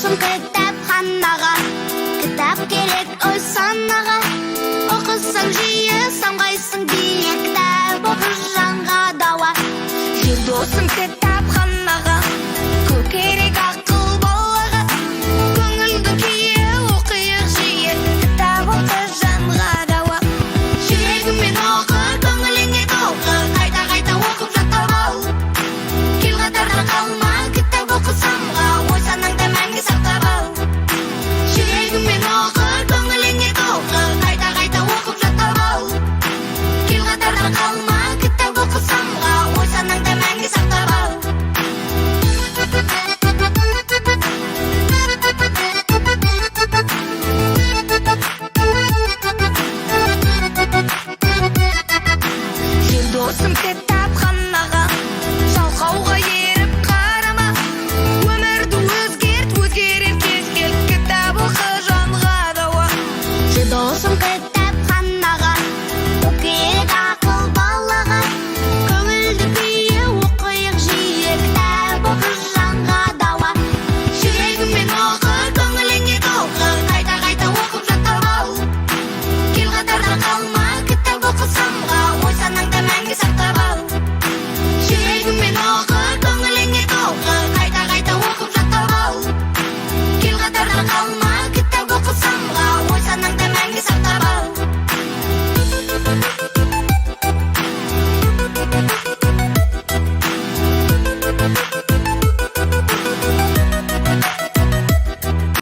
досым кітапханаға, кітап керек ой санаға. Оқысаң жиі самғайсың бие, кітап оқыр жанға дауа. Жүр досым кітапханаға, көп керек ақыл балаға. Көңілді күйе оқиық жиі, кітап оқыр жанға дауа. Жүрегімен оқы, көңіліңе толқы, қайта оқып жаттап ал. Кел қатарда қалма, кітап оқы самға, ой санаңды мәңгі сақтап ал. Жүрегімен оқы, көңіліңе толқы, қайта оқып жаттап ал. Кел қатарда қалма, кітап оқы самға, ой санаңды мәңгі сақтап ал. Жүр досым